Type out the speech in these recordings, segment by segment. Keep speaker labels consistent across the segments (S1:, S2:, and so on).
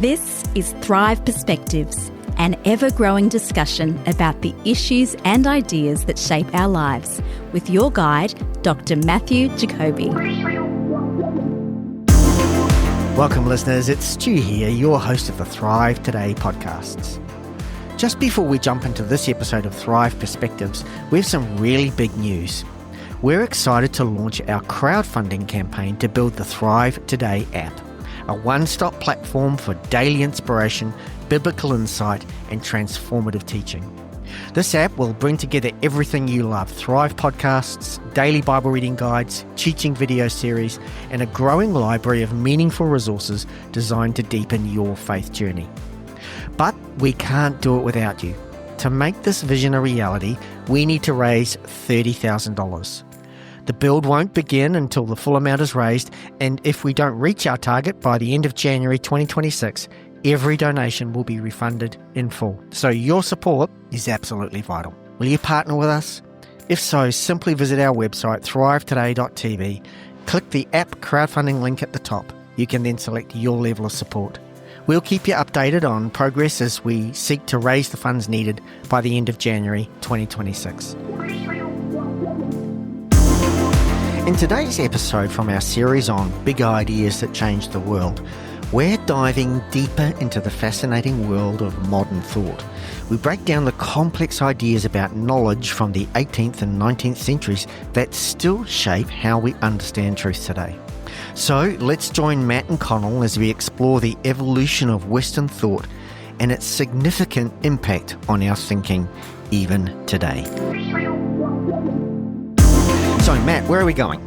S1: This is Thrive Perspectives, an ever-growing discussion about the issues and ideas that shape our lives, with your guide, Dr. Matthew Jacoby.
S2: Welcome, listeners. It's Stu here, your host of the Thrive Today podcasts. Just before we jump into this episode of Thrive Perspectives, we have some really big news. We're excited to launch our crowdfunding campaign to build the Thrive Today app, a one-stop platform for daily inspiration, biblical insight, and transformative teaching. This app will bring together everything you love: Thrive podcasts, daily Bible reading guides, teaching video series, and a growing library of meaningful resources designed to deepen your faith journey. But we can't do it without you. To make this vision a reality, we need to raise $30,000. The build won't begin until the full amount is raised, and if we don't reach our target by the end of January 2026, every donation will be refunded in full. So your support is absolutely vital. Will you partner with us? If so, simply visit our website, thrivetoday.tv, click the app crowdfunding link at the top. You can then select your level of support. We'll keep you updated on progress as we seek to raise the funds needed by the end of January 2026. In today's episode from our series on Big Ideas That Changed the World, we're diving deeper into the fascinating world of modern thought. We break down the complex ideas about knowledge from the 18th and 19th centuries that still shape how we understand truth today. So let's join Matt and Connell as we explore the evolution of Western thought and its significant impact on our thinking even today. So Matt, where are we going?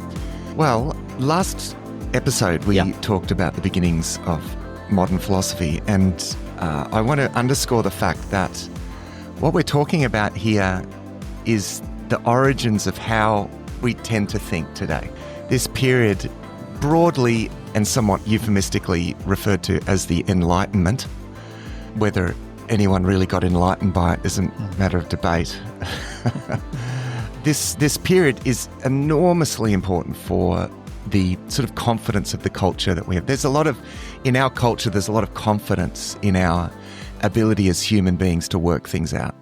S3: Well, last episode we talked about the beginnings of modern philosophy, and I want to underscore the fact that what we're talking about here is the origins of how we tend to think today. This period, broadly and somewhat euphemistically referred to as the Enlightenment. Whether anyone really got enlightened by it is a matter of debate. This period is enormously important for the sort of confidence of the culture that we have. In our culture, there's a lot of confidence in our ability as human beings to work things out.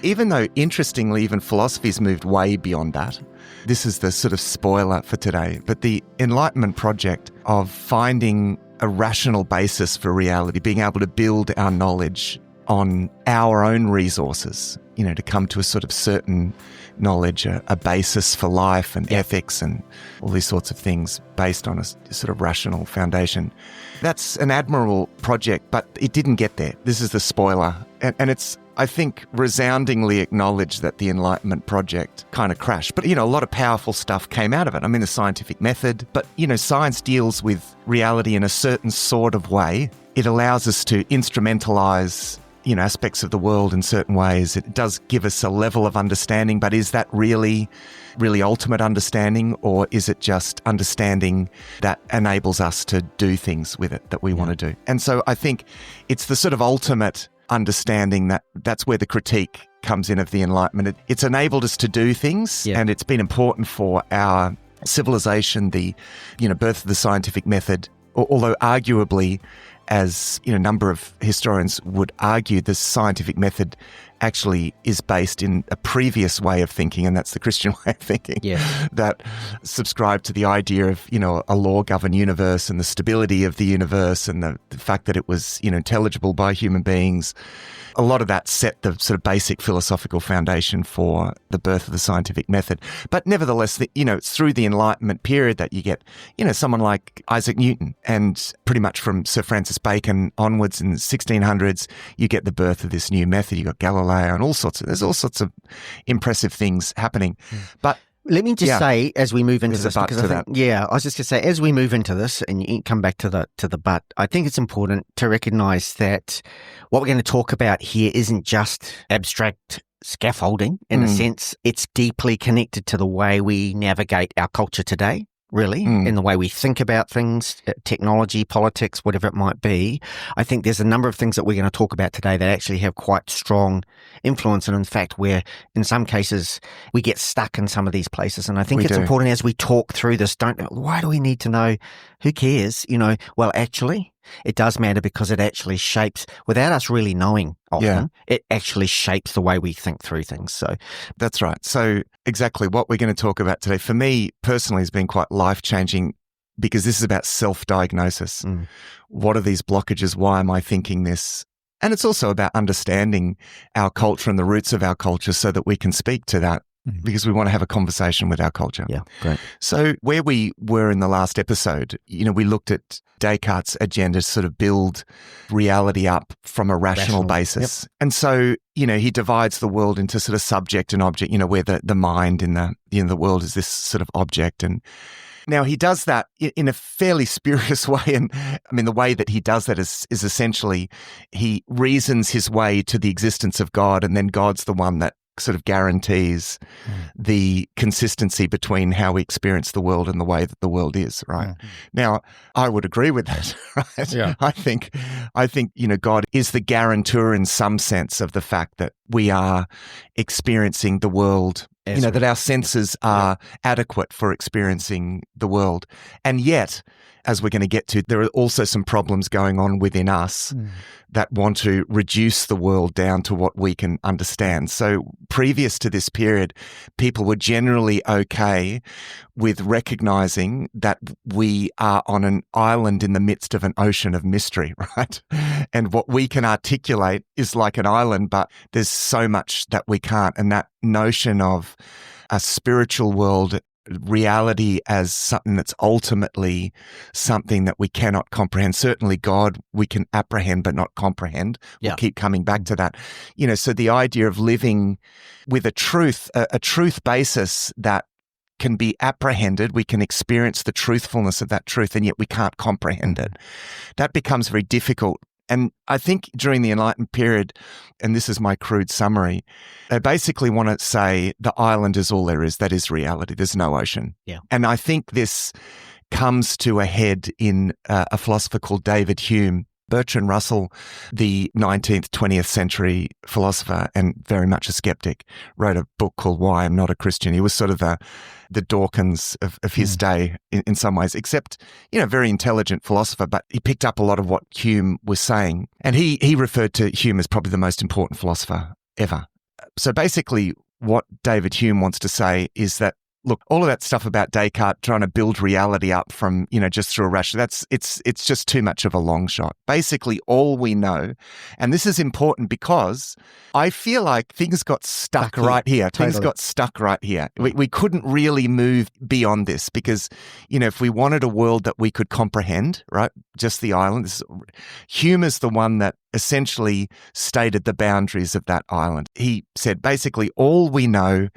S3: Even though, interestingly, even philosophy's moved way beyond that. This is the sort of spoiler for today. But the Enlightenment project of finding a rational basis for reality, being able to build our knowledge on our own resources, to come to a sort of certain knowledge, a basis for life and ethics and all these sorts of things based on a sort of rational foundation. That's an admirable project, but it didn't get there. This is the spoiler. And it's, I think, resoundingly acknowledged that the Enlightenment project kind of crashed. But, a lot of powerful stuff came out of it. I mean, the scientific method. But, science deals with reality in a certain sort of way. It allows us to instrumentalize aspects of the world in certain ways. It does give us a level of understanding, but is that really ultimate understanding, or is it just understanding that enables us to do things with it that we want to do? And so I think it's the sort of ultimate understanding that's where the critique comes in of the Enlightenment. It's enabled us to do things, and it's been important for our civilization, the birth of the scientific method, although arguably, as a number of historians would argue, the scientific method actually is based in a previous way of thinking, and that's the Christian way of thinking, that subscribed to the idea of, a law-governed universe and the stability of the universe and the fact that it was, intelligible by human beings. A lot of that set the sort of basic philosophical foundation for the birth of the scientific method. But nevertheless, it's through the Enlightenment period that you get, someone like Isaac Newton, and pretty much from Sir Francis Bacon onwards in the 1600s, you get the birth of this new method. You got Galileo and there's all sorts of impressive things happening. But
S2: let me just say, as we move into this, because I was just going to say, as we move into this, and you come back to the but, I think it's important to recognise that what we're going to talk about here isn't just abstract scaffolding. In a sense, it's deeply connected to the way we navigate our culture today. Really, in the way we think about things, technology, politics, whatever it might be. I think there's a number of things that we're going to talk about today that actually have quite strong influence. And in fact, where in some cases we get stuck in some of these places. And I think important as we talk through this, why do we need to know? Who cares? Well, actually, it does matter because it actually shapes, without us really knowing often, it actually shapes the way we think through things. So
S3: that's right. So exactly what we're going to talk about today, for me personally, has been quite life-changing because this is about self-diagnosis. What are these blockages? Why am I thinking this? And it's also about understanding our culture and the roots of our culture so that we can speak to that, because we want to have a conversation with our culture.
S2: Yeah, great.
S3: So where we were in the last episode, we looked at Descartes' agenda to sort of build reality up from a rational basis. Yep. And so, he divides the world into sort of subject and object, where the mind in the world is this sort of object. And now he does that in a fairly spurious way. And I mean, the way that he does that is essentially he reasons his way to the existence of God, and then God's the one that sort of guarantees the consistency between how we experience the world and the way that the world is, right? Now, I would agree with that, right? Yeah. I think, God is the guarantor in some sense of the fact that we are experiencing the world, that our senses are adequate for experiencing the world. And yet, as we're going to get to, there are also some problems going on within us that want to reduce the world down to what we can understand. So previous to this period, people were generally okay with recognizing that we are on an island in the midst of an ocean of mystery, right? And what we can articulate is like an island, but there's so much that we can't. And that notion of a spiritual world, reality as something that's ultimately something that we cannot comprehend. Certainly God, we can apprehend but not comprehend. We'll keep coming back to that. So the idea of living with a truth basis that can be apprehended, we can experience the truthfulness of that truth, and yet we can't comprehend it. That becomes very difficult. And I think during the Enlightenment period, and this is my crude summary, they basically want to say the island is all there is. That is reality. There's no ocean. Yeah. And I think this comes to a head in a philosopher called David Hume. Bertrand Russell, the 19th, 20th century philosopher and very much a skeptic, wrote a book called Why I'm Not a Christian. He was sort of the Dawkins of his day in some ways, except, very intelligent philosopher, but he picked up a lot of what Hume was saying. And he referred to Hume as probably the most important philosopher ever. So basically what David Hume wants to say is that, look, all of that stuff about Descartes trying to build reality up from, just through a rational, it's just too much of a long shot. Basically, all we know, and this is important because I feel like things got stuck right here. Totally. Things got stuck right here. We couldn't really move beyond this because, if we wanted a world that we could comprehend, right, just the island, Hume is the one that essentially stated the boundaries of that island. He said, basically, all we know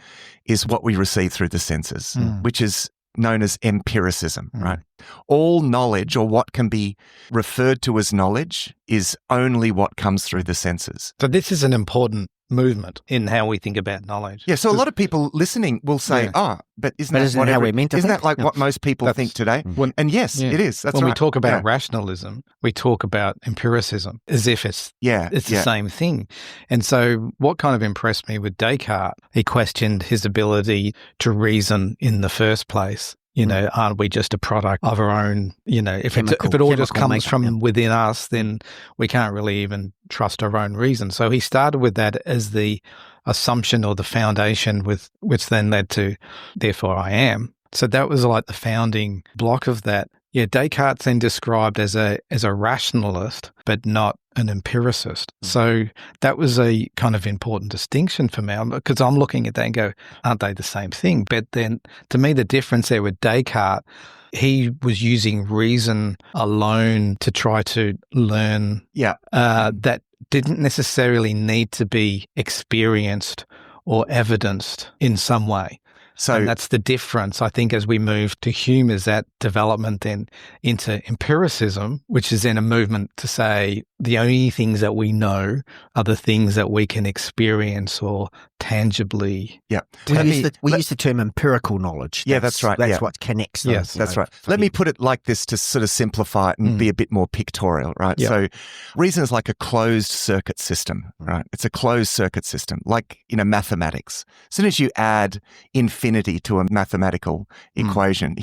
S3: is what we receive through the senses, which is known as empiricism, right? All knowledge, or what can be referred to as knowledge, is only what comes through the senses.
S4: So this is an important movement in how we think about knowledge.
S3: Yeah, so a lot of people listening will say, but isn't that like what most people think today? And yes, it is. That's
S4: when
S3: right.
S4: we talk about rationalism, we talk about empiricism as if it's the same thing. And so what kind of impressed me with Descartes, he questioned his ability to reason in the first place. Aren't we just a product of our own, if it all just comes from within us, then we can't really even trust our own reason. So he started with that as the assumption or the foundation which then led to, therefore I am. So that was like the founding block of that. Yeah, Descartes then described as a rationalist, but not an empiricist. So that was a kind of important distinction for me, because I'm looking at that and go, aren't they the same thing? But then to me, the difference there with Descartes, he was using reason alone to try to learn that didn't necessarily need to be experienced or evidenced in some way. So, and that's the difference, I think, as we move to Hume, is that development then into empiricism, which is then a movement to say the only things that we know are the things that we can experience or tangibly.
S2: Yeah. We use the term empirical knowledge.
S3: That's right.
S2: That's what connects them.
S3: Yes, that's right. Let me put it like this to sort of simplify it and be a bit more pictorial, right? Yeah. So reason is like a closed circuit system, right? It's a closed circuit system, like, mathematics. As soon as you add infinity to a mathematical equation,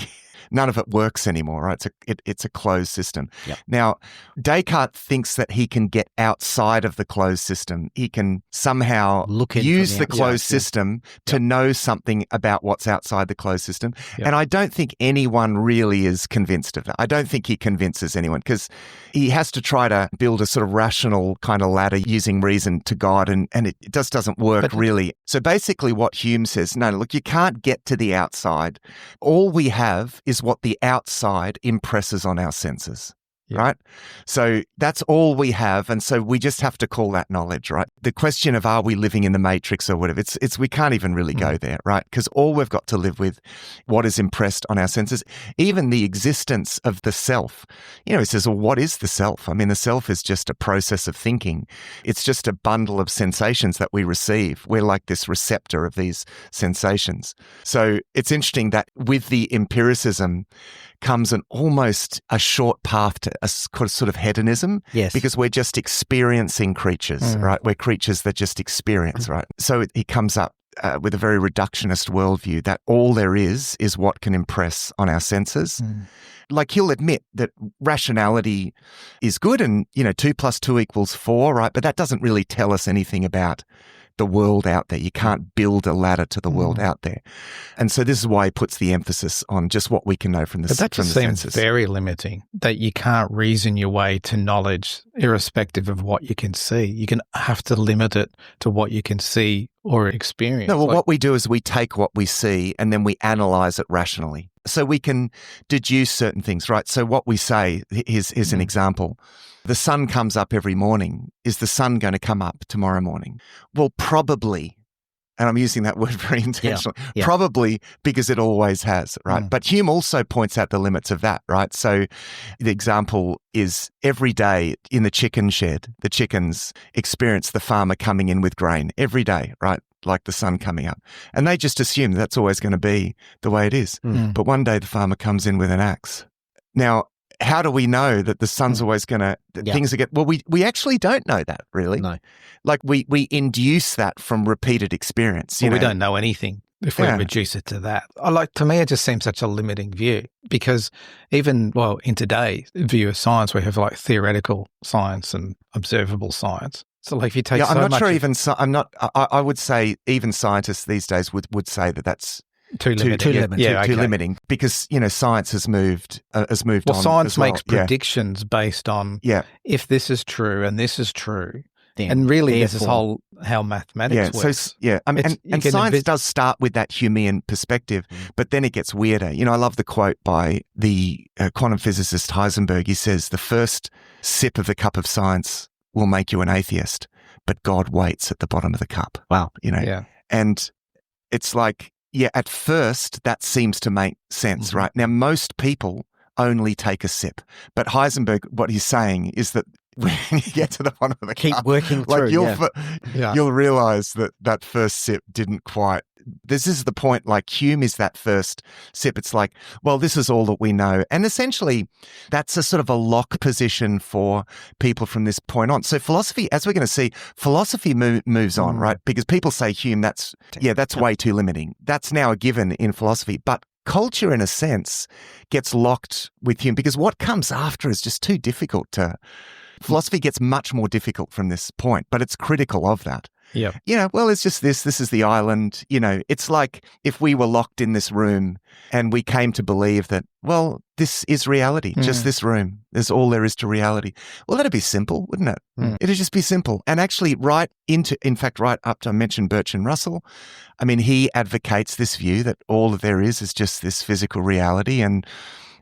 S3: none of it works anymore, right? It's a closed system.
S2: Yep.
S3: Now, Descartes thinks that he can get outside of the closed system. He can somehow use the closed system to know something about what's outside the closed system. Yep. And I don't think anyone really is convinced of that. I don't think he convinces anyone, because he has to try to build a sort of rational kind of ladder using reason to God, and it just doesn't work really. So basically what Hume says, no, look, you can't get to the outside. All we have is what the outside impresses on our senses. Yeah. Right? So that's all we have. And so we just have to call that knowledge, right? The question of, are we living in the matrix or whatever, it's we can't even really go there, right? Because all we've got to live with what is impressed on our senses, even the existence of the self. He says, well, what is the self? I mean, the self is just a process of thinking. It's just a bundle of sensations that we receive. We're like this receptor of these sensations. So it's interesting that with the empiricism comes almost a short path to a sort of hedonism.
S2: Yes.
S3: Because we're just experiencing creatures, right? We're creatures that just experience, right? So he comes up with a very reductionist worldview that all there is what can impress on our senses. Like, he'll admit that rationality is good and, 2 + 2 = 4, right? But that doesn't really tell us anything about the world out there. You can't build a ladder to the world out there. And so this is why he puts the emphasis on just what we can know from the senses.
S4: But that just seems very limiting, that you can't reason your way to knowledge irrespective of what you can see. You can have to limit it to what you can see or experience.
S3: No, well, what we do is we take what we see and then we analyze it rationally. So we can deduce certain things, right? So what we say, here's an example. The sun comes up every morning. Is the sun going to come up tomorrow morning? Well, probably. And I'm using that word very intentionally. Yeah. Probably, because it always has, right? But Hume also points out the limits of that, right? So the example is every day in the chicken shed, the chickens experience the farmer coming in with grain every day, right? Like the sun coming up. And they just assume that's always going to be the way it is. But one day the farmer comes in with an axe. Now, how do we know that the sun's always going to, things are well, we actually don't know that, really.
S2: No.
S3: Like we induce that from repeated experience.
S4: We don't know anything if we reduce it to that. To me, it just seems such a limiting view, because even, in today's view of science, we have like theoretical science and observable science. So like if you take
S3: I'm not sure even, I would say even scientists these days would say that that's
S4: too
S3: limiting, because science has moved on.
S4: Well, science makes predictions based on if this is true and this is true, and really this is how mathematics works.
S3: And science does start with that Humean perspective, but then it gets weirder. I love the quote by the quantum physicist Heisenberg. He says, "The first sip of the cup of science will make you an atheist, but God waits at the bottom of the cup."
S2: Wow,
S3: and it's like. Yeah, at first, that seems to make sense, right? Now, most people only take a sip. But Heisenberg, what he's saying is that when you get to the bottom of the
S2: cup, working through,
S3: you'll realize that first sip didn't quite. This is the point, like Hume is that first sip. It's like, well, this is all that we know. And essentially, that's a sort of a lock position for people from this point on. So philosophy, as we're going to see, philosophy moves on, right? Because people say, Hume, that's way too limiting. That's now a given in philosophy. But culture, in a sense, gets locked with Hume, because what comes after is just too difficult to... Philosophy gets much more difficult from this point, but it's critical of that.
S4: Yeah.
S3: Well, it's just this is the island. It's like if we were locked in this room and we came to believe that, well, this is reality, just this room. There's all there is to reality. Well, that'd be simple, wouldn't it? It'd just be simple. And actually right up to, I mentioned Bertrand Russell. I mean, he advocates this view that all that there is just this physical reality. And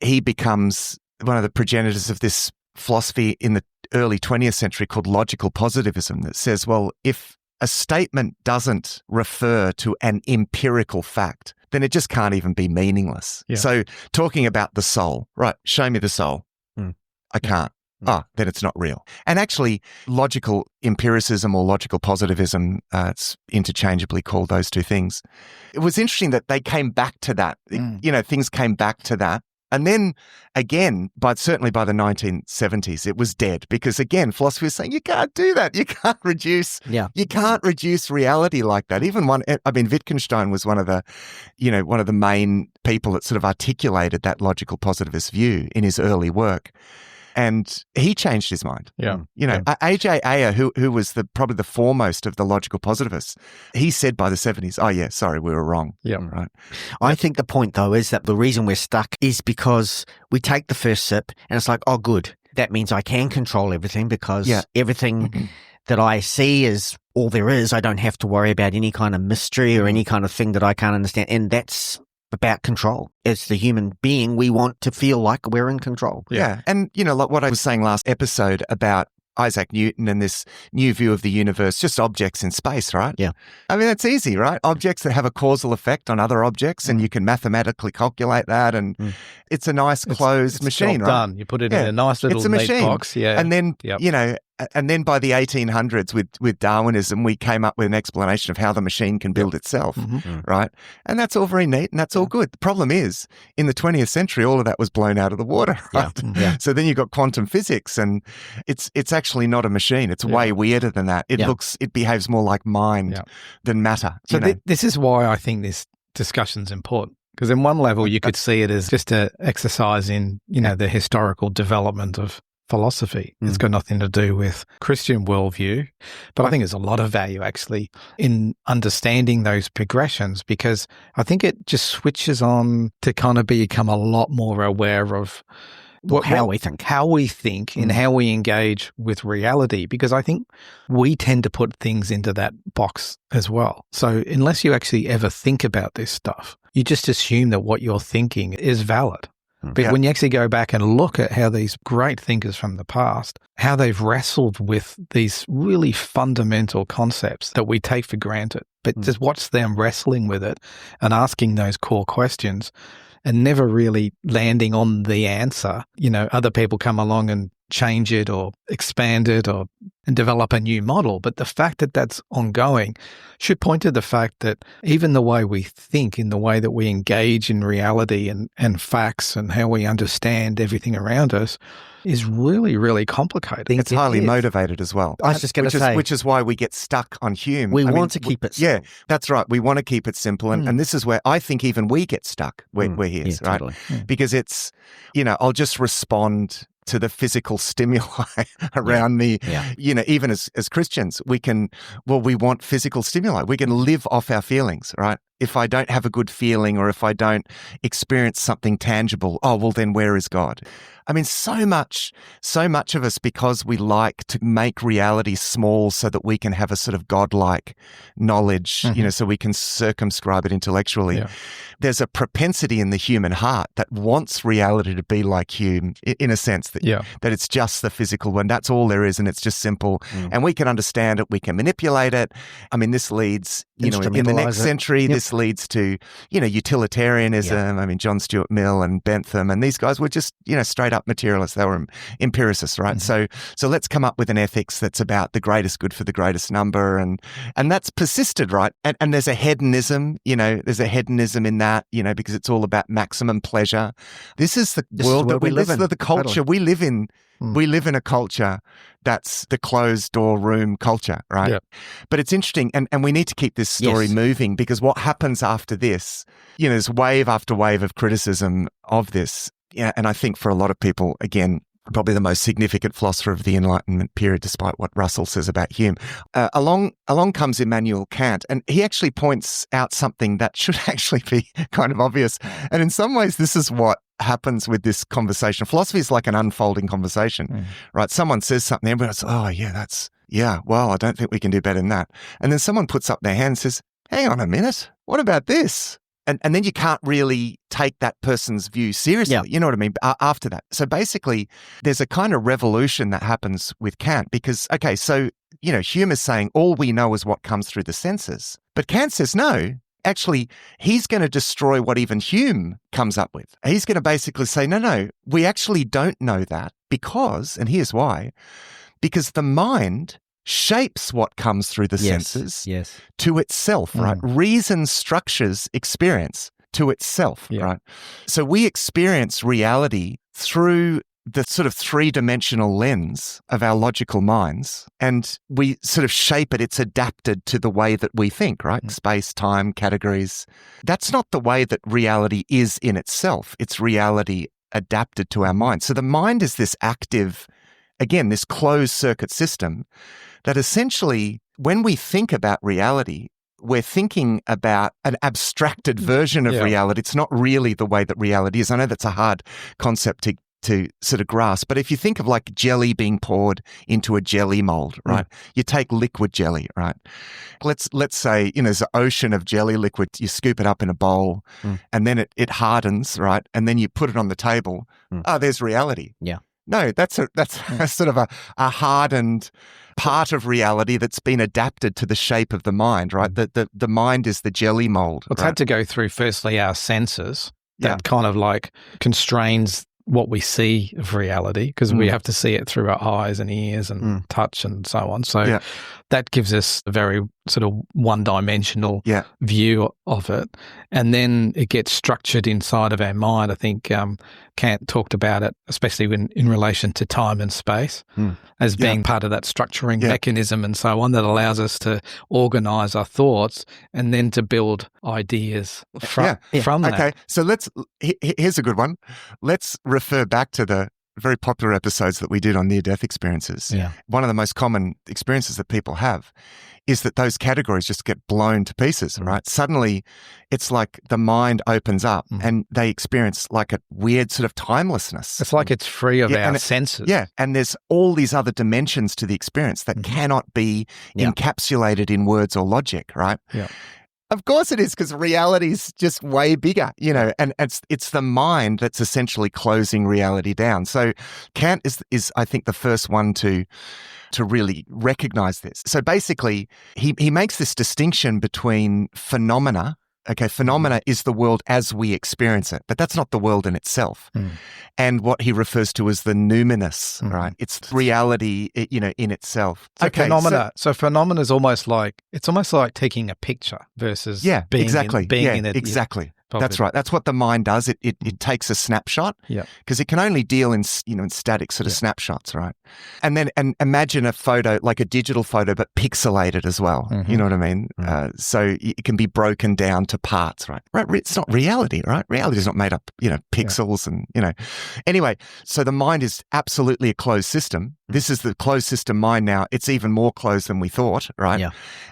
S3: he becomes one of the progenitors of this philosophy in the early 20th century called logical positivism, that says, well, if a statement doesn't refer to an empirical fact, then it just can't even be meaningless. Yeah. So talking about the soul, right, show me the soul. I can't. Then it's not real. And actually, logical empiricism or logical positivism, it's interchangeably called those two things. It was interesting that they came back to that. Things came back to that. And then again, certainly by the 1970s, it was dead because again, philosophy was saying you can't do that. You can't reduce reality like that. Even Wittgenstein was one of the main people that sort of articulated that logical positivist view in his early work. And he changed his mind.
S4: Yeah.
S3: A.J. Ayer, who was probably the foremost of the logical positivists, he said by the 70s, oh yeah, sorry, we were wrong.
S4: Yeah.
S3: Right.
S2: I think the point though is that the reason we're stuck is because we take the first sip and it's like, oh good, that means I can control everything because everything that I see is all there is. I don't have to worry about any kind of mystery or any kind of thing that I can't understand. And that's about control. As the human being, we want to feel like we're in control.
S3: Yeah. And, like what I was saying last episode about Isaac Newton and this new view of the universe, just objects in space, right?
S2: Yeah.
S3: I mean, that's easy, right? Objects that have a causal effect on other objects and you can mathematically calculate that and it's a nice closed machine, right?
S4: Done. You put it in a nice little neat box. Yeah.
S3: And then, and then by the 1800s with Darwinism, we came up with an explanation of how the machine can build itself, right? And that's all very neat and that's all good. The problem is, in the 20th century, all of that was blown out of the water, right?
S2: Yeah.
S3: So then you've got quantum physics and it's actually not a machine. It's way weirder than that. It behaves more like mind than matter.
S4: So this is why I think this discussion's important. Because in one level, you could see it as just an exercise in, the historical development of philosophy. It's got nothing to do with Christian worldview. But I think there's a lot of value actually in understanding those progressions because I think it just switches on to kind of become a lot more aware of how we think and how we engage with reality, because I think we tend to put things into that box as well. So unless you actually ever think about this stuff, you just assume that what you're thinking is valid. But when you actually go back and look at how these great thinkers from the past, how they've wrestled with these really fundamental concepts that we take for granted, but just watch them wrestling with it and asking those core questions and never really landing on the answer. Other people come along and change it or expand it and develop a new model. But the fact that that's ongoing should point to the fact that even the way we think, in the way that we engage in reality and facts and how we understand everything around us is really, really complicated.
S3: It's highly motivated as well.
S2: I was just going to say.
S3: Which is why we get stuck on Hume.
S2: We want to keep it simple.
S3: Yeah, that's right. We want to keep it simple. And this is where I think even we get stuck where he is, right?
S2: Totally.
S3: Because it's, I'll just respond to the physical stimuli around me. Even as Christians, we want physical stimuli. We can live off our feelings, right? If I don't have a good feeling or if I don't experience something tangible, then where is God? I mean, so much of us, because we like to make reality small so that we can have a sort of godlike knowledge, so we can circumscribe it intellectually. Yeah. There's a propensity in the human heart that wants reality to be like Hume, in a sense that it's just the physical one. That's all there is, and it's just simple. And we can understand it. We can manipulate it. I mean, this leads, in the next century, this leads to, utilitarianism. I mean, John Stuart Mill and Bentham and these guys were just, straight up materialists. They were empiricists, right? So let's come up with an ethics that's about the greatest good for the greatest number. And that's persisted, right? And there's a hedonism, there's a hedonism in that, because it's all about maximum pleasure. This is the world that we live in. This is the culture we live in. We live in a culture that's the closed door room culture, right? Yep. But it's interesting, and we need to keep this story moving, because what happens after this, there's wave after wave of criticism of this. Yeah, and I think for a lot of people, again, probably the most significant philosopher of the Enlightenment period, despite what Russell says about Hume. Along comes Immanuel Kant, and he actually points out something that should actually be kind of obvious. And in some ways, this is what happens with this conversation. Philosophy is like an unfolding conversation, right? Someone says something, everyone goes, well, I don't think we can do better than that. And then someone puts up their hand and says, hang on a minute, what about this? And then you can't really take that person's view seriously. You know what I mean? After that. So basically, there's a kind of revolution that happens with Kant because, so, Hume is saying all we know is what comes through the senses. But Kant says, no, actually, he's going to destroy what even Hume comes up with. He's going to basically say, no, we actually don't know that because, and here's why, because the mind shapes what comes through the senses to itself, right? Reason structures experience to itself, right? So we experience reality through the sort of three-dimensional lens of our logical minds, and we sort of shape it. It's adapted to the way that we think, right? Space, time, categories. That's not the way that reality is in itself. It's reality adapted to our mind. So the mind is this active, again, this closed circuit system that essentially, when we think about reality, we're thinking about an abstracted version of reality. It's not really the way that reality is. I know that's a hard concept to sort of grasp, but if you think of like jelly being poured into a jelly mold, right? You take liquid jelly, right? Let's say, there's an ocean of jelly liquid. You scoop it up in a bowl and then it hardens, right? And then you put it on the table. Oh, there's reality.
S2: Yeah.
S3: No, that's a sort of a hardened part of reality that's been adapted to the shape of the mind, right? The mind is the jelly mold.
S4: It's had to go through, firstly, our senses that kind of like constrains what we see of reality, because we have to see it through our eyes and ears and touch and so on. So that gives us a very sort of one-dimensional view of it. And then it gets structured inside of our mind. I think Kant talked about it, especially in relation to time and space, as being part of that structuring mechanism and so on that allows us to organise our thoughts and then to build ideas from that.
S3: Okay, so here's a good one. Let's refer back to the very popular episodes that we did on near-death experiences. One of the most common experiences that people have is that those categories just get blown to pieces, right? Suddenly, it's like the mind opens up and they experience like a weird sort of timelessness.
S4: It's like it's free of our senses.
S3: Yeah, and there's all these other dimensions to the experience that cannot be encapsulated in words or logic, right?
S4: Yeah.
S3: Of course it is, because reality is just way bigger, and it's the mind that's essentially closing reality down. So Kant is I think the first one to really recognize this. So basically, he makes this distinction between phenomena. Okay, phenomena is the world as we experience it, but that's not the world in itself. And what he refers to as the numinous, right? It's reality, in itself.
S4: So phenomena. So phenomena is almost like taking a picture versus being in it.
S3: Exactly. That's right. That's what the mind does. It takes a snapshot because it can only deal in static sort of snapshots, right? And then imagine a photo, like a digital photo, but pixelated as well. You know what I mean? So it can be broken down to parts, right? It's not reality, right? Reality is not made up, pixels and, Anyway, so the mind is absolutely a closed system. This is the closed system mind now. It's even more closed than we thought, right?
S2: Yeah.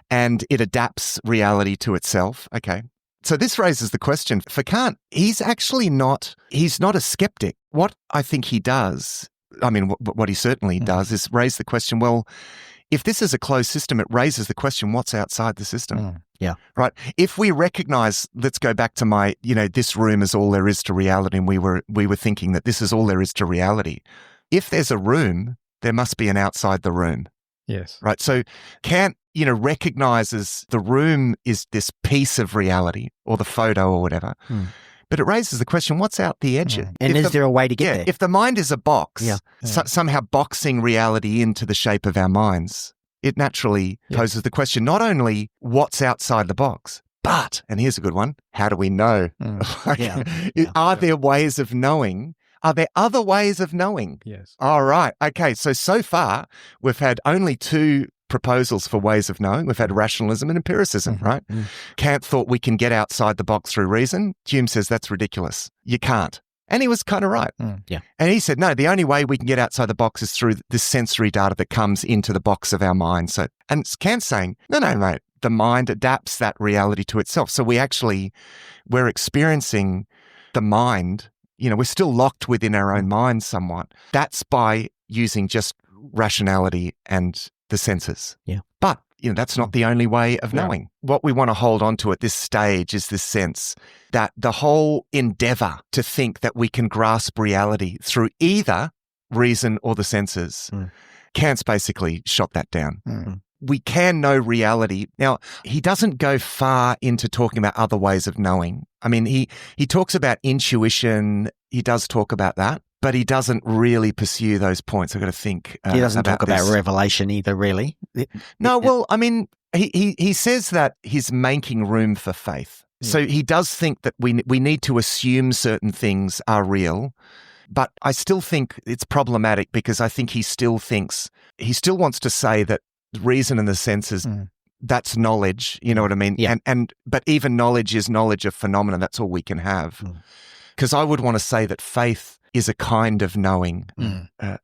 S3: And it adapts reality to itself. Okay. So this raises the question for Kant. He's not a skeptic. What I think he does, what he certainly does is raise the question, well, if this is a closed system, it raises the question, what's outside the system?
S2: Yeah.
S3: Right. If we recognize, let's go back to my, this room is all there is to reality, and we were thinking that this is all there is to reality. If there's a room, there must be an outside the room.
S4: Yes.
S3: Right. So Kant, recognizes the room is this piece of reality, or the photo or whatever. But it raises the question, what's out the edge?
S2: And is there a way to get there?
S3: If the mind is a box, somehow boxing reality into the shape of our minds, it naturally poses the question, not only what's outside the box, but, and here's a good one, how do we know? Are there ways of knowing? Are there other ways of knowing?
S4: Yes.
S3: All right. Okay. So far, we've had only two proposals for ways of knowing. We've had rationalism and empiricism, right? Kant thought we can get outside the box through reason. Hume says that's ridiculous. You can't. And he was kind of right.
S2: Yeah.
S3: And he said, no, the only way we can get outside the box is through the sensory data that comes into the box of our mind. So, and Kant's saying, no, mate, the mind adapts that reality to itself. So we're experiencing the mind, we're still locked within our own mind somewhat. That's by using just rationality and the senses.
S2: Yeah.
S3: But, that's not the only way of knowing. What we want to hold on to at this stage is this sense that the whole endeavor to think that we can grasp reality through either reason or the senses, Kant's basically shot that down. We can know reality. Now, he doesn't go far into talking about other ways of knowing. He talks about intuition. He does talk about that. But he doesn't really pursue those points. I've got to think
S2: he doesn't talk about
S3: this.
S2: revelation either, really.
S3: No, well, he says that he's making room for faith. So he does think that we need to assume certain things are real, but I still think it's problematic because I think he still wants to say that reason in the senses that's knowledge, you know what I mean?
S2: Yeah.
S3: But even knowledge is knowledge of phenomena. That's all we can have. Because I would want to say that faith is a kind of knowing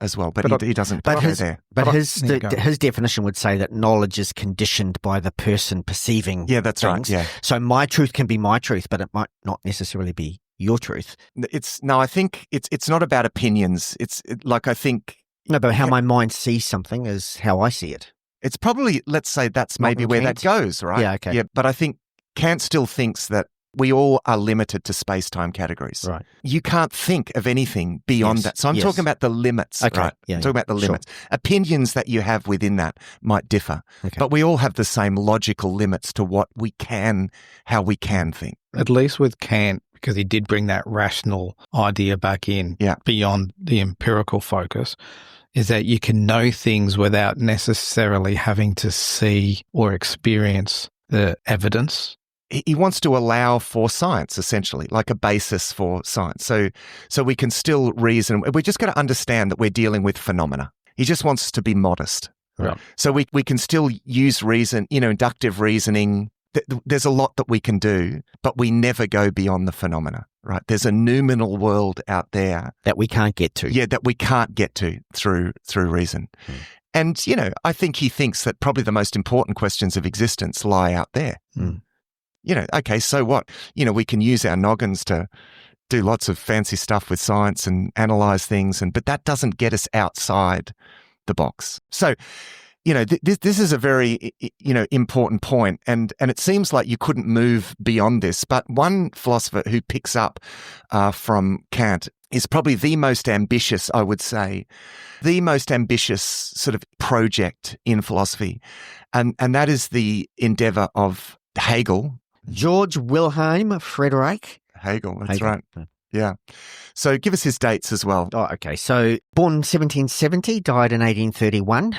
S3: as well, but he doesn't go there.
S2: But his definition would say that knowledge is conditioned by the person perceiving
S3: that's
S2: things.
S3: right, yeah.
S2: So my truth can be my truth, but it might not necessarily be your truth.
S3: I think it's not about opinions.
S2: But how my mind sees something is how I see it.
S3: It's probably, let's say that's maybe where that goes, right?
S2: Yeah, okay.
S3: Yeah, but I think Kant still thinks that we all are limited to space-time categories.
S2: Right.
S3: You can't think of anything beyond that. So I'm talking about the limits, right?
S2: Yeah,
S3: I'm talking about the limits. Opinions that you have within that might differ, but we all have the same logical limits to how we can think.
S4: At least with Kant, because he did bring that rational idea back in beyond the empirical focus, is that you can know things without necessarily having to see or experience the evidence.
S3: He wants to allow for science, essentially, like a basis for science. So we can still reason. We just got to understand that we're dealing with phenomena. He just wants us to be modest.
S4: Right.
S3: So we can still use reason, inductive reasoning. There's a lot that we can do, but we never go beyond the phenomena, right? There's a noumenal world out there
S2: that we can't get to.
S3: Yeah, that we can't get to through reason. And, I think he thinks that probably the most important questions of existence lie out there. Okay, so what? We can use our noggins to do lots of fancy stuff with science and analyze things, but that doesn't get us outside the box. So, this is a very, important point, and it seems like you couldn't move beyond this. But one philosopher who picks up from Kant is probably the most ambitious, I would say, the most ambitious sort of project in philosophy, and that is the endeavor of Hegel.
S2: George Wilhelm Friedrich
S3: Hegel, that's right. Yeah. So give us his dates as well.
S2: Oh, okay. So born 1770, died in 1831.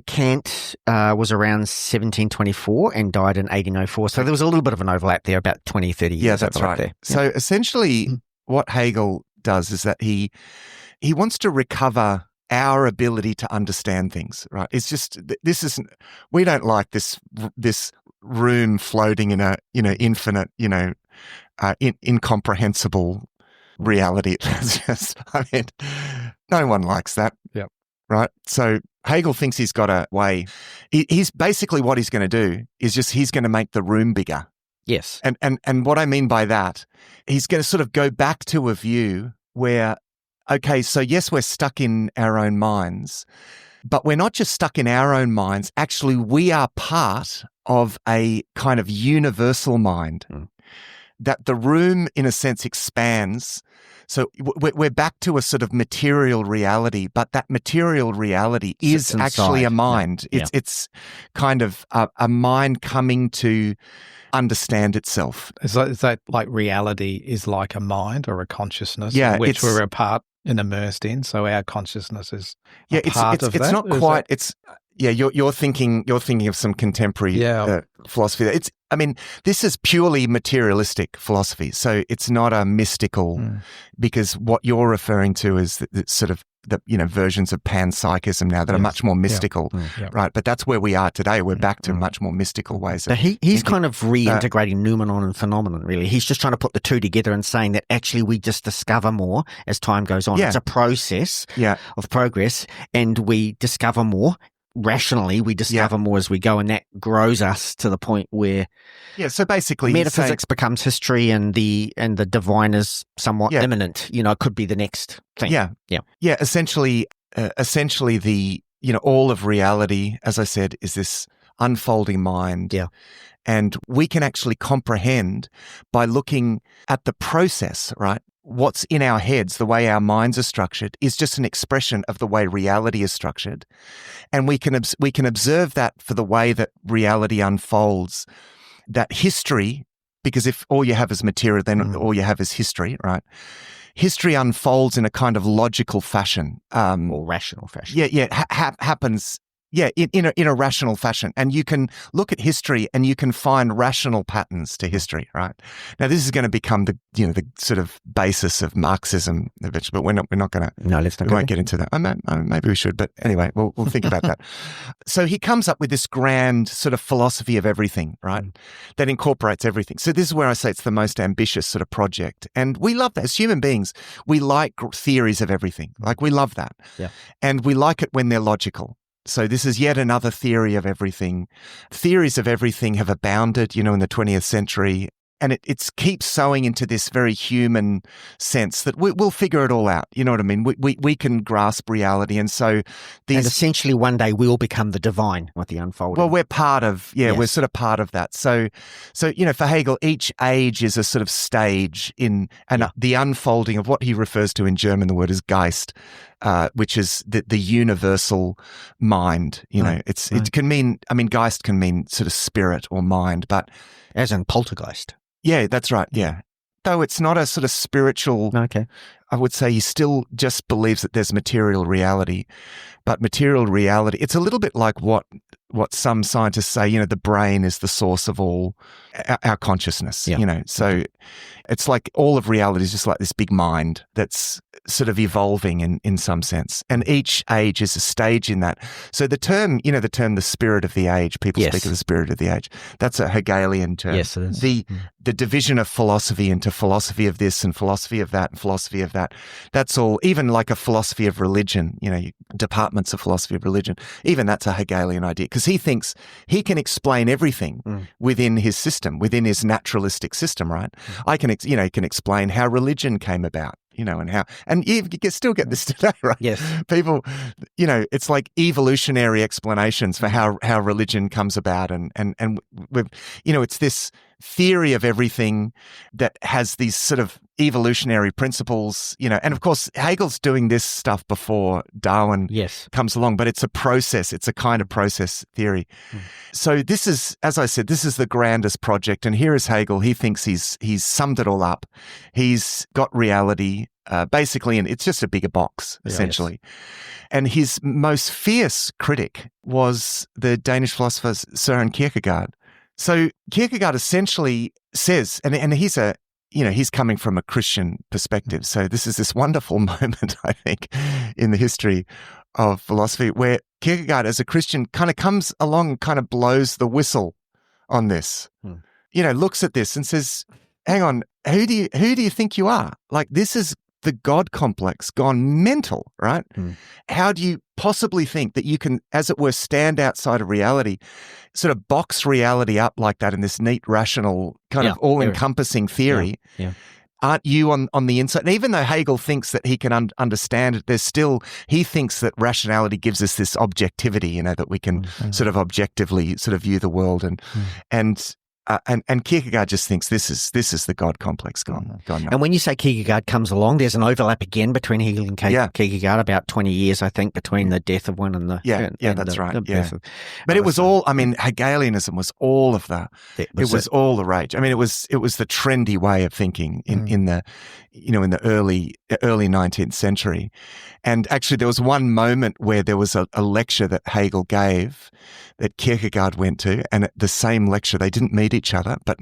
S2: Kant was around 1724 and died in 1804. So there was a little bit of an overlap there, about 20, 30 years.
S3: Yeah, that's right. There. So essentially what Hegel does is that he wants to recover our ability to understand things, right? It's just, we don't like this room floating in a, infinite, incomprehensible reality. It's just, no one likes that.
S4: Yep.
S3: Right? So Hegel thinks he's got a way. He's basically what he's going to do is he's going to make the room bigger.
S2: Yes.
S3: And what I mean by that, he's going to sort of go back to a view where, okay, so yes, we're stuck in our own minds, but we're not just stuck in our own minds. Actually, we are part of a kind of universal mind. That the room, in a sense, expands. So we're back to a sort of material reality, but that material reality is actually a mind.
S2: Yeah.
S3: It's kind of a mind coming to understand itself.
S4: Is that like reality is like a mind or a consciousness, which we're a part and immersed in? So our consciousness is a part of that?
S3: It's not quite. You're thinking of some contemporary philosophy. This is purely materialistic philosophy. So it's not a mystical, because what you're referring to is the sort of versions of panpsychism now that are much more mystical, right? But that's where we are today. We're back to much more mystical ways.
S2: So he's kind of reintegrating noumenon and phenomenon, really. He's just trying to put the two together and saying that actually we just discover more as time goes on. It's a process of progress, and we discover more. Rationally, we discover more as we go, and that grows us to the point where
S3: so basically
S2: metaphysics becomes history, and the divine is somewhat imminent. It could be the next thing.
S3: Essentially the all of reality, as I said, is this unfolding mind. And we can actually comprehend by looking at the process, right? What's in our heads, the way our minds are structured, is just an expression of the way reality is structured. And we can observe that for the way that reality unfolds, that history, because if all you have is material, then all you have is history, right? History unfolds in a kind of logical fashion.
S2: Or rational fashion.
S3: Happens Yeah, in a rational fashion. And you can look at history and you can find rational patterns to history, right? Now, this is going to become the sort of basis of Marxism eventually, but we're not going to.
S2: No, let's not.
S3: We won't get into that. Maybe we should, but anyway, we'll think about that. So he comes up with this grand sort of philosophy of everything, right? That incorporates everything. So this is where I say it's the most ambitious sort of project. And we love that. As human beings, we like theories of everything. Like, we love that.
S2: Yeah.
S3: And we like it when they're logical. So this is yet another theory of everything. Theories of everything have abounded, in the 20th century. And it keeps sowing into this very human sense that we'll figure it all out. You know what I mean? We can grasp reality. And so
S2: and essentially one day we'll become the divine with the unfolding.
S3: Well, we're part of, we're sort of part of that. So for Hegel, each age is a sort of stage in the unfolding of what he refers to in German, the word is Geist, which is the universal mind. It can mean, Geist can mean sort of spirit or mind, but
S2: as in poltergeist.
S3: Yeah, that's right. Yeah. Though it's not a sort of spiritual,
S2: okay.
S3: I would say he still just believes that there's material reality. But material reality, it's a little bit like what some scientists say, the brain is the source of all our consciousness, So it's like all of reality is just like this big mind that's sort of evolving in some sense. And each age is a stage in that. So the term, the spirit of the age, people speak of the spirit of the age. That's a Hegelian term.
S2: Yes, it is.
S3: The division of philosophy into philosophy of this and philosophy of that and philosophy of that. That's all, even like a philosophy of religion, departments of philosophy of religion, even that's a Hegelian idea, because he thinks he can explain everything within his system, within his naturalistic system, right? I can, he can explain how religion came about, and you can still get this today, right?
S2: Yes.
S3: People, it's like evolutionary explanations for how religion comes about. And we've, it's this theory of everything that has these sort of evolutionary principles, and of course, Hegel's doing this stuff before Darwin comes along, but it's a process. It's a kind of process theory. So this is, as I said, this is the grandest project. And here is Hegel. He thinks he's summed it all up. He's got reality, basically, and it's just a bigger box, essentially. Yes. And his most fierce critic was the Danish philosopher Søren Kierkegaard. So Kierkegaard essentially says, and he's coming from a Christian perspective. So this is this wonderful moment, I think, in the history of philosophy where Kierkegaard as a Christian kind of comes along, kind of blows the whistle on this, looks at this and says, hang on, who do you think you are? Like, this is the God complex gone mental, right? How do you possibly think that you can, as it were, stand outside of reality, sort of box reality up like that in this neat, rational, kind of all-encompassing theory? Yeah. Aren't you on the inside? And even though Hegel thinks that he can understand it, he thinks that rationality gives us this objectivity, that we can sort of objectively sort of view the world. And Kierkegaard just thinks this is the God complex gone.
S2: And when you say Kierkegaard comes along, there's an overlap again between Hegel and Kierkegaard, about 20 years, I think, between the death of one and the
S3: that's right. But it was all. Hegelianism was all of that. It was all the rage. It was the trendy way of thinking in the early 19th century. And actually, there was one moment where there was a lecture that Hegel gave that Kierkegaard went to, and at the same lecture, they didn't meet each other, but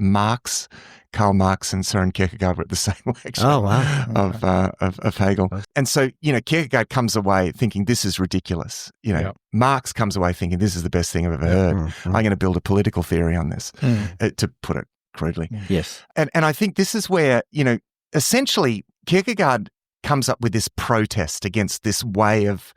S3: Karl Marx and Søren Kierkegaard were at the same lecture of Hegel. And so, Kierkegaard comes away thinking this is ridiculous. Marx comes away thinking this is the best thing I've ever heard. I'm going to build a political theory on this, to put it crudely.
S2: Yes.
S3: And I think this is where, essentially Kierkegaard comes up with this protest against this way of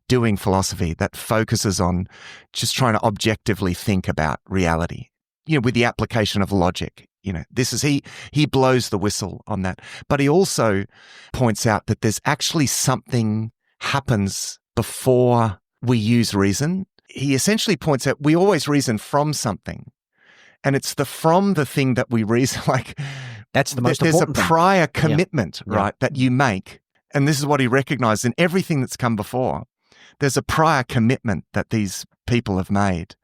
S3: doing philosophy that focuses on just trying to objectively think about reality, with the application of logic. This is, he blows the whistle on that. But he also points out that there's actually something happens before we use reason. He essentially points out we always reason from something. And it's from the thing that we reason, like,
S2: that's the most important thing.
S3: There's a prior commitment, right, that you make. And this is what he recognized in everything that's come before. There's a prior commitment that these people have made.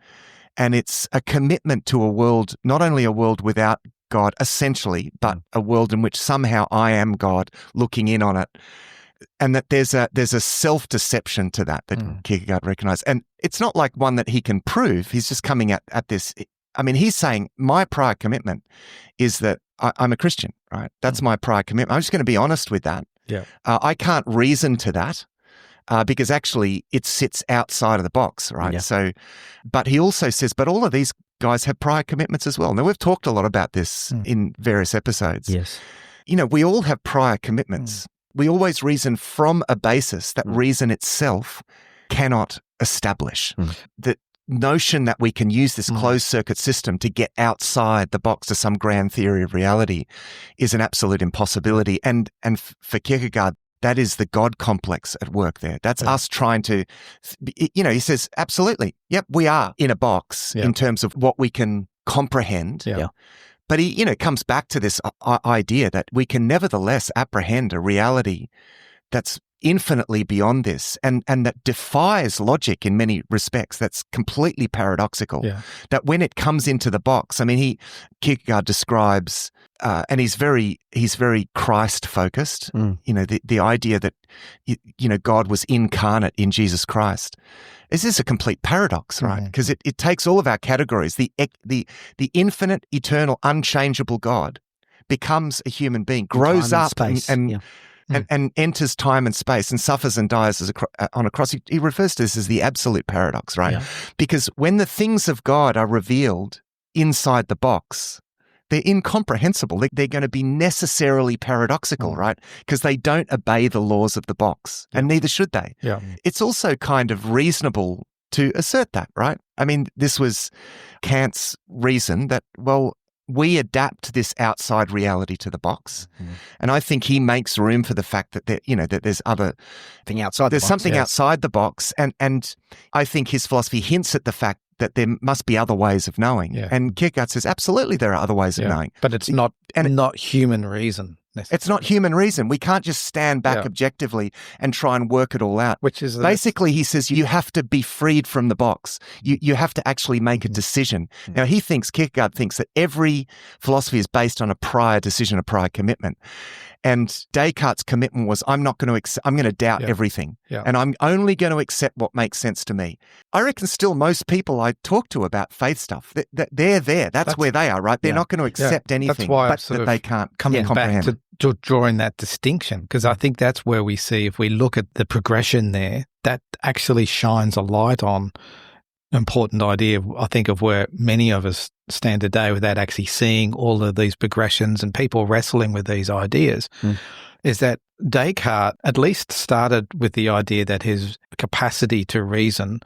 S3: And it's a commitment to a world, not only a world without God, essentially, but a world in which somehow I am God looking in on it. and that there's a self-deception to that Kierkegaard recognized. And it's not like one that he can prove. He's just coming at this. I mean, he's saying my prior commitment is that I'm a Christian, right? That's my prior commitment. I'm just going to be honest with that.
S4: Yeah.
S3: I can't reason to that because actually it sits outside of the box, right?
S2: Yeah.
S3: So, but he also says, but all of these guys have prior commitments as well. Now, we've talked a lot about this in various episodes.
S2: Yes.
S3: You know, we all have prior commitments. We always reason from a basis that reason itself cannot establish. The notion that we can use this closed circuit system to get outside the box to some grand theory of reality is an absolute impossibility. And for Kierkegaard, that is the God complex at work there. That's us trying to, you know, he says, absolutely. Yep, we are in a box in terms of what we can comprehend.
S2: Yeah.
S3: But he, you know, comes back to this idea that we can nevertheless apprehend a reality that's infinitely beyond this and that defies logic in many respects. That's completely paradoxical.
S4: Yeah.
S3: That when it comes into the box, I mean, Kierkegaard describes, and he's very Christ focused. You know, the idea that you know God was incarnate in Jesus Christ. Is this a complete paradox, right? Because it takes all of our categories. The infinite, eternal, unchangeable God becomes a human being, grows up and enters time and space and suffers and dies on a cross. He refers to this as the absolute paradox, right? Yeah. Because when the things of God are revealed inside the box, they're incomprehensible. They're going to be necessarily paradoxical, right? Because they don't obey the laws of the box, and neither should they.
S4: Yeah.
S3: It's also kind of reasonable to assert that, right? I mean, this was Kant's reason that, well, we adapt this outside reality to the box. And I think he makes room for the fact that that there's other
S2: thing outside.
S3: There's something outside the box. And I think his philosophy hints at the fact that there must be other ways of knowing. Yeah. And Kierkegaard says, absolutely, there are other ways of knowing.
S4: But it's not human reason.
S3: It's not human reason. We can't just stand back objectively and try and work it all out.
S4: Which is
S3: basically, he says, you have to be freed from the box. You have to actually make a decision. Now, Kierkegaard thinks that every philosophy is based on a prior decision, a prior commitment. And Descartes' commitment was, I'm going to doubt everything. Yeah. And I'm only going to accept what makes sense to me. I reckon still most people I talk to about faith stuff, they're there. That's where they are, right? They're not going to accept anything that they can't comprehend.
S4: Back to drawing that distinction, because I think that's where we see, if we look at the progression there, that actually shines a light on important idea, I think, of where many of us stand today without actually seeing all of these progressions and people wrestling with these ideas, is that Descartes at least started with the idea that his capacity to reason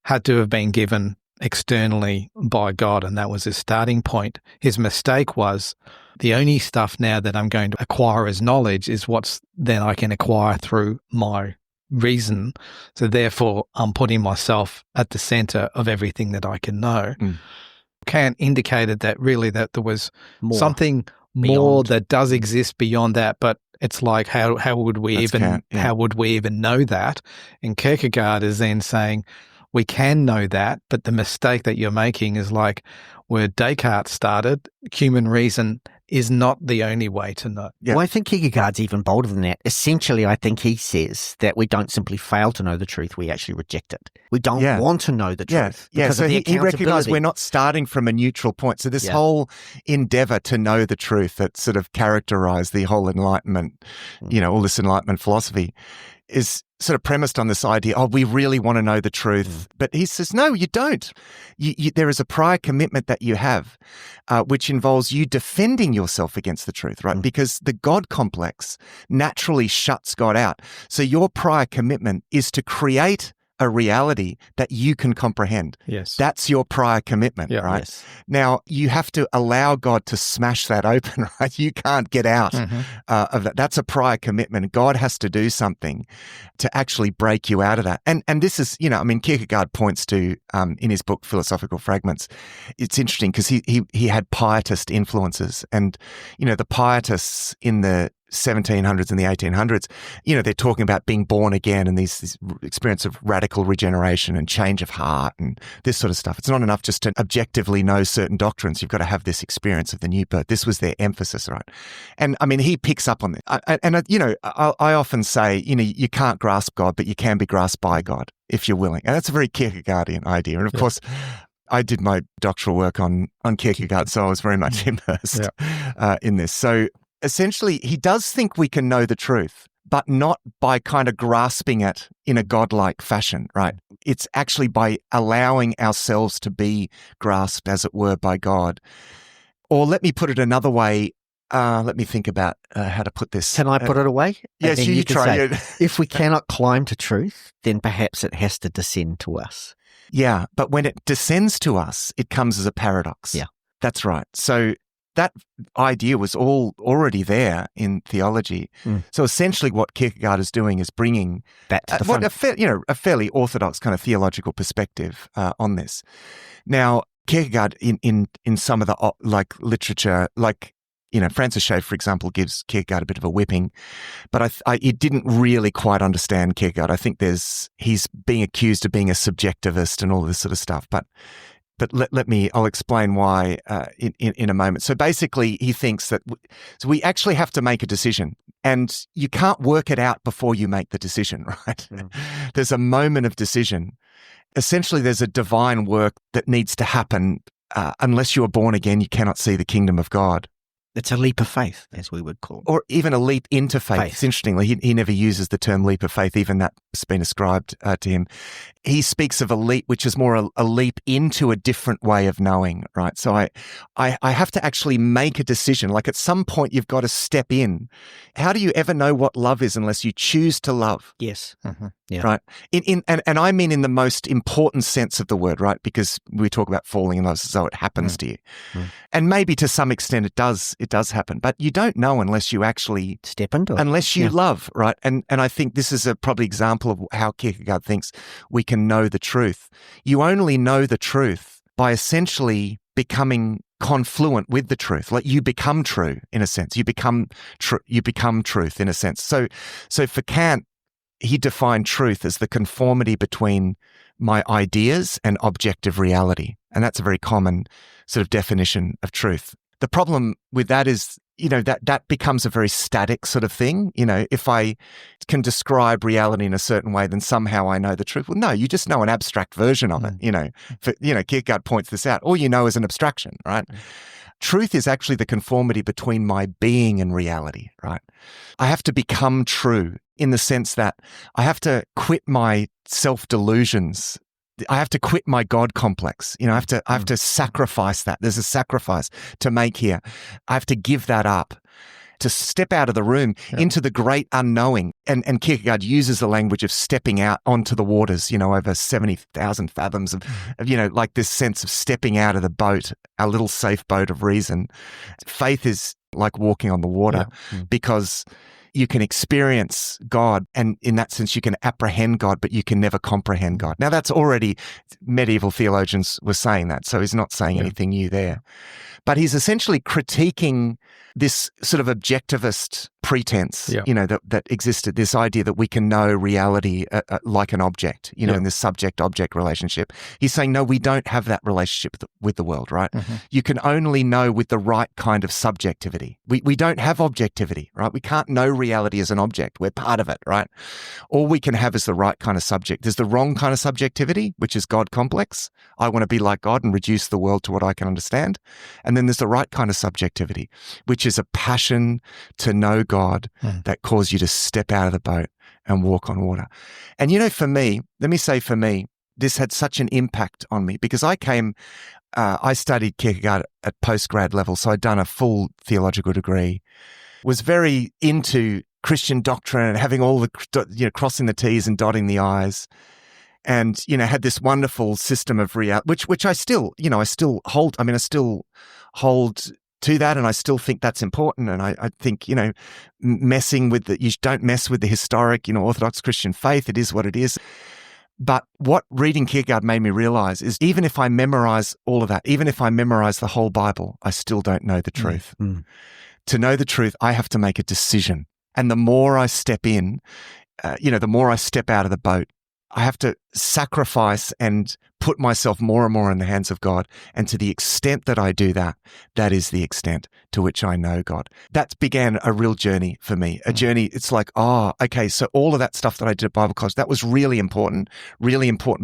S4: had to have been given externally by God, and that was his starting point. His mistake was, the only stuff now that I'm going to acquire as knowledge is what's then I can acquire through my reason. So therefore, I'm putting myself at the center of everything that I can know. Kant indicated that really that there was something more that does exist beyond that, but it's like how would we how would we even know that? And Kierkegaard is then saying we can know that, but the mistake that you're making is like where Descartes started, human reason is not the only way to know.
S2: Yeah. Well, I think Kierkegaard's even bolder than that. Essentially, I think he says that we don't simply fail to know the truth, we actually reject it. We don't want to know the truth.
S3: So he recognised we're not starting from a neutral point. So this whole endeavour to know the truth that sort of characterised the whole Enlightenment, all this Enlightenment philosophy is sort of premised on this idea, we really want to know the truth. But he says, no, you don't. There is a prior commitment that you have, which involves you defending yourself against the truth, right? Because the God complex naturally shuts God out. So your prior commitment is to create a reality that you can comprehend.
S4: Yes.
S3: That's your prior commitment, right?
S2: Yes.
S3: Now, you have to allow God to smash that open, right? You can't get out of that. That's a prior commitment. God has to do something to actually break you out of that. And this is, Kierkegaard points to, in his book, Philosophical Fragments, it's interesting because he had pietist influences. And, the pietists in the 1700s and the 1800s, they're talking about being born again and this experience of radical regeneration and change of heart and this sort of stuff. It's not enough just to objectively know certain doctrines. You've got to have this experience of the new birth. This was their emphasis, right? And I mean, he picks up on it. I often say, you can't grasp God, but you can be grasped by God if you're willing. And that's a very Kierkegaardian idea. And of course, I did my doctoral work on Kierkegaard, so I was very much immersed in this. So essentially, he does think we can know the truth, but not by kind of grasping it in a godlike fashion, right? It's actually by allowing ourselves to be grasped, as it were, by God. Or let me put it another way. Let me think about how to put this.
S2: Can I put it away?
S3: Yes, you try it.
S2: If we cannot climb to truth, then perhaps it has to descend to us.
S3: Yeah, but when it descends to us, it comes as a paradox.
S2: Yeah.
S3: That's right. So that idea was already there in theology. So essentially what Kierkegaard is doing is bringing
S2: that to the front.
S3: A fairly orthodox kind of theological perspective on this. Now, Kierkegaard in some of the literature, Francis Schaeffer, for example, gives Kierkegaard a bit of a whipping, but it didn't really quite understand Kierkegaard. I think he's being accused of being a subjectivist and all this sort of stuff. But I'll explain why in a moment. So basically, he thinks that we actually have to make a decision, and you can't work it out before you make the decision, right? There's a moment of decision. Essentially, there's a divine work that needs to happen. Unless you are born again, you cannot see the kingdom of God.
S2: It's a leap of faith, as we would call it.
S3: Or even a leap into faith. Interestingly, he never uses the term leap of faith, even that's been ascribed to him. He speaks of a leap, which is more a leap into a different way of knowing, right? So I have to actually make a decision. Like at some point, you've got to step in. How do you ever know what love is unless you choose to love?
S2: Yes. Mm-hmm. Yeah.
S3: Right. And I mean in the most important sense of the word, right? Because we talk about falling in love as though it happens to you. And maybe to some extent it does happen, but you don't know unless you actually
S2: step into it.
S3: Unless you love, right? And I think this is a probably example of how Kierkegaard thinks we can know the truth. You only know the truth by essentially becoming confluent with the truth. Like you become true in a sense. You become truth in a sense. So for Kant, he defined truth as the conformity between my ideas and objective reality. And that's a very common sort of definition of truth. The problem with that is, that becomes a very static sort of thing. If I can describe reality in a certain way, then somehow I know the truth. Well, no, you just know an abstract version of it. Kierkegaard points this out. All you know is an abstraction, right? Truth is actually the conformity between my being and reality, right? I have to become true in the sense that I have to quit my self-delusions. I have to quit my God complex. I have to sacrifice that. There's a sacrifice to make here. I have to give that up, to step out of the room into the great unknowing. And Kierkegaard uses the language of stepping out onto the waters, over 70,000 fathoms of like this sense of stepping out of the boat, our little safe boat of reason. Faith is like walking on the water because you can experience God, and in that sense, you can apprehend God, but you can never comprehend God. Now, that's already, medieval theologians were saying that, so he's not saying anything new there. But he's essentially critiquing this sort of objectivist pretense, that existed, this idea that we can know reality like an object, in this subject-object relationship. He's saying, no, we don't have that relationship with the world, right? Mm-hmm. You can only know with the right kind of subjectivity. We don't have objectivity, right? We can't know reality as an object. We're part of it, right? All we can have is the right kind of subject. There's the wrong kind of subjectivity, which is God complex. I want to be like God and reduce the world to what I can understand. And then there's the right kind of subjectivity, which is a passion to know God that causes you to step out of the boat and walk on water. And for me, this had such an impact on me because I studied Kierkegaard at postgrad level, so I'd done a full theological degree, was very into Christian doctrine and having all the, crossing the T's and dotting the I's. And, had this wonderful system of reality, which I still hold. I still hold to that, and I still think that's important. And I think, you don't mess with the historic, Orthodox Christian faith. It is what it is. But what reading Kierkegaard made me realize is even if I memorize all of that, even if I memorize the whole Bible, I still don't know the truth. To know the truth, I have to make a decision. And the more I step in, the more I step out of the boat, I have to sacrifice and put myself more and more in the hands of God. And to the extent that I do that, that is the extent to which I know God. That began a real journey for me. A journey, it's like, okay, so all of that stuff that I did at Bible college, that was really important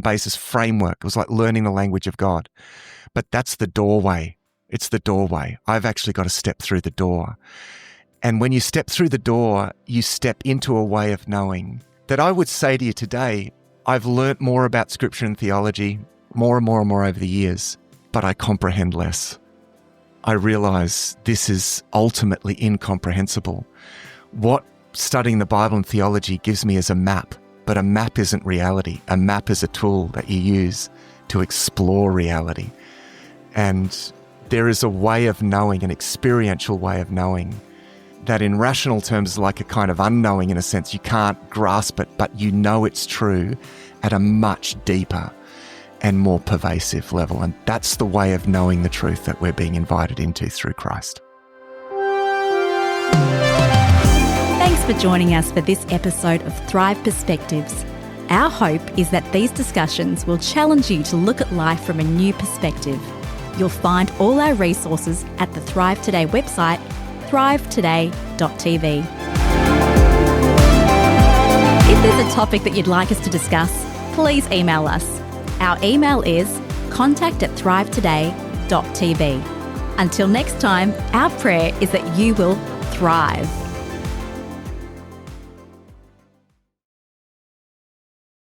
S3: basis framework. It was like learning the language of God. But that's the doorway. It's the doorway. I've actually got to step through the door. And when you step through the door, you step into a way of knowing that I would say to you today, I've learnt more about Scripture and theology, more and more and more over the years, but I comprehend less. I realize this is ultimately incomprehensible. What studying the Bible and theology gives me is a map, but a map isn't reality. A map is a tool that you use to explore reality. And there is a way of knowing, an experiential way of knowing, that in rational terms is like a kind of unknowing in a sense. You can't grasp it, but you know it's true at a much deeper and more pervasive level. And that's the way of knowing the truth that we're being invited into through Christ.
S1: Thanks for joining us for this episode of Thrive Perspectives. Our hope is that these discussions will challenge you to look at life from a new perspective. You'll find all our resources at the Thrive Today website, thrivetoday.tv. If there's a topic that you'd like us to discuss, please email us. Our email is contact@thrivetoday.tv. Until next time, our prayer is that you will thrive.